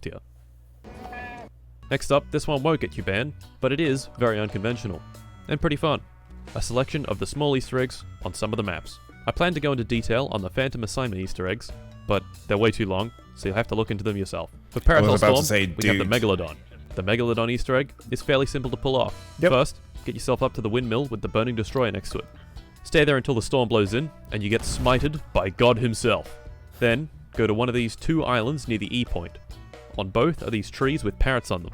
Speaker 1: Tier. Next up, this one won't get you banned, but it is very unconventional, and pretty fun. A selection of the small Easter eggs on some of the maps. I plan to go into detail on the Phantom Assignment Easter eggs, but they're way too long, so you'll have to look into them yourself. For Paratel
Speaker 2: about to
Speaker 1: Storm,
Speaker 2: say,
Speaker 1: we have the
Speaker 2: dude.
Speaker 1: Megalodon. The Megalodon Easter egg is fairly simple to pull off.
Speaker 2: Yep.
Speaker 1: First, get yourself up to the windmill with the burning destroyer next to it. Stay there until the storm blows in, and you get smited by God himself. Then, go to one of these 2 islands near the E point. On both are these trees with parrots on them.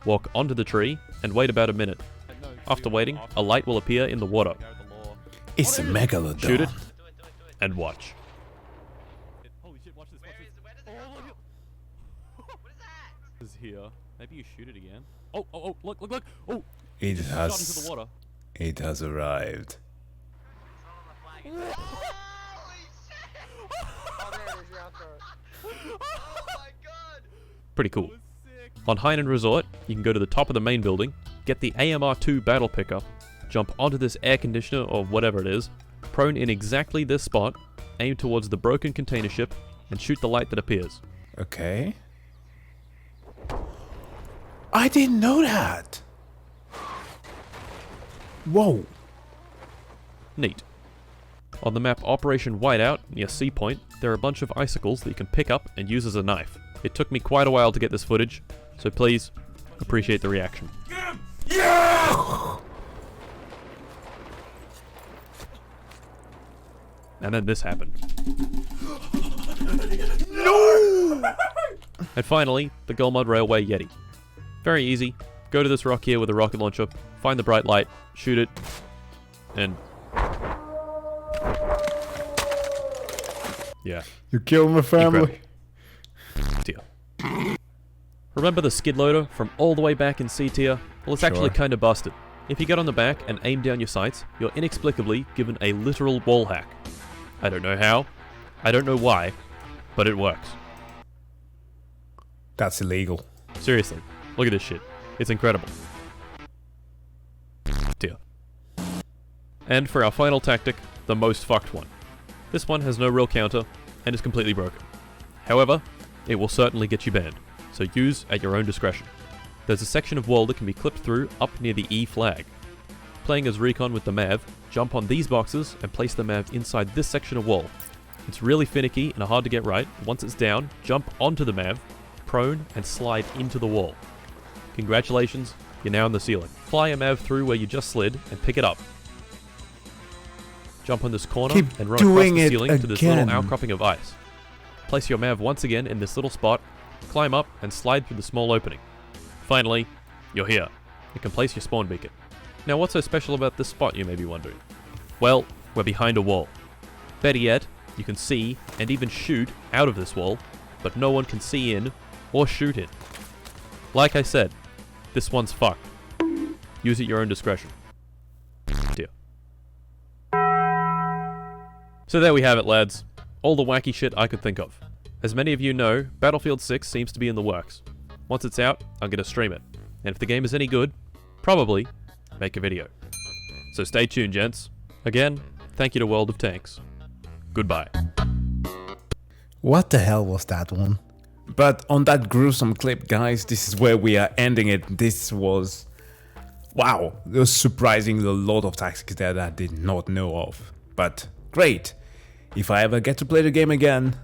Speaker 1: Walk onto the tree, and wait about a minute. After waiting, a light will appear in the water.
Speaker 2: It's a megalodon.
Speaker 1: Shoot it, and watch. Holy shit, watch this, watch this.
Speaker 3: Where does it
Speaker 1: Oh,
Speaker 3: come
Speaker 1: look
Speaker 3: from? What is that?
Speaker 1: This is here. Maybe you shoot it again. Oh, oh, oh, look, look, look. Oh,
Speaker 2: It
Speaker 1: just shot into the water.
Speaker 2: It has arrived.
Speaker 3: Holy shit! Oh, there it is, you're out there. Oh my god!
Speaker 1: Pretty cool. On Hainan Resort, you can go to the top of the main building, get the AMR-2 battle pickup, jump onto this air conditioner or whatever it is, prone in exactly this spot, aim towards the broken container ship, and shoot the light that appears.
Speaker 2: Okay. I didn't know that! Whoa!
Speaker 1: Neat. On the map Operation Whiteout, near Sea Point, there are a bunch of icicles that you can pick up and use as a knife. It took me quite a while to get this footage, so please, appreciate the reaction.
Speaker 2: Yeah!
Speaker 1: And then this happened.
Speaker 2: No!
Speaker 1: And finally, the Gulmud Railway Yeti. Very easy. Go to this rock here with a rocket launcher, find the bright light, shoot it, and... yeah.
Speaker 2: You killed my family.
Speaker 1: Tier. Remember the skid loader from all the way back in C tier? Well, it's actually
Speaker 2: Sure.
Speaker 1: kind of busted. If you get on the back and aim down your sights, you're inexplicably given a literal wall hack. I don't know how, I don't know why, but it works.
Speaker 2: That's illegal.
Speaker 1: Seriously, look at this shit. It's incredible. Tier. And for our final tactic, the most fucked one. This one has no real counter and is completely broken. However, it will certainly get you banned, so use at your own discretion. There's a section of wall that can be clipped through up near the E flag. Playing as Recon with the MAV, jump on these boxes and place the MAV inside this section of wall. It's really finicky and hard to get right. Once it's down, jump onto the MAV, prone, and slide into the wall. Congratulations, you're now on the ceiling. Fly a MAV through where you just slid and pick it up. Jump on this corner
Speaker 2: Keep
Speaker 1: and run across
Speaker 2: doing
Speaker 1: the
Speaker 2: it
Speaker 1: ceiling to this little
Speaker 2: again.
Speaker 1: outcropping of ice. Place your MAV once again in this little spot, climb up and slide through the small opening. Finally, you're here. You can place your spawn beacon. Now what's so special about this spot, you may be wondering? Well, we're behind a wall. Better yet, you can see and even shoot out of this wall, but no one can see in or shoot in. Like I said, this one's fucked. Use at your own discretion. Dear. So there we have it, lads. All the wacky shit I could think of. As many of you know, Battlefield 6 seems to be in the works. Once it's out, I'm gonna stream it. And if the game is any good, probably make a video. So stay tuned, gents. Again, thank you to World of Tanks. Goodbye.
Speaker 2: What the hell was that one? But on that gruesome clip, guys, this is where we are ending it. This was... wow, there was surprisingly a lot of tactics there that I did not know of. But great. If I ever get to play the game again,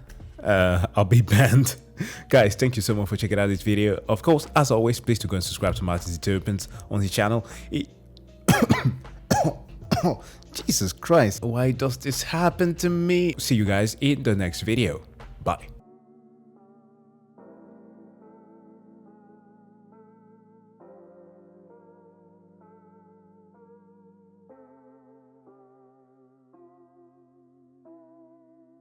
Speaker 2: I'll be banned. Guys, thank you so much for checking out this video. Of course, as always, please do go and subscribe to Martin's Deterpents on the channel. Jesus Christ, why does this happen to me? See you guys in the next video. Bye.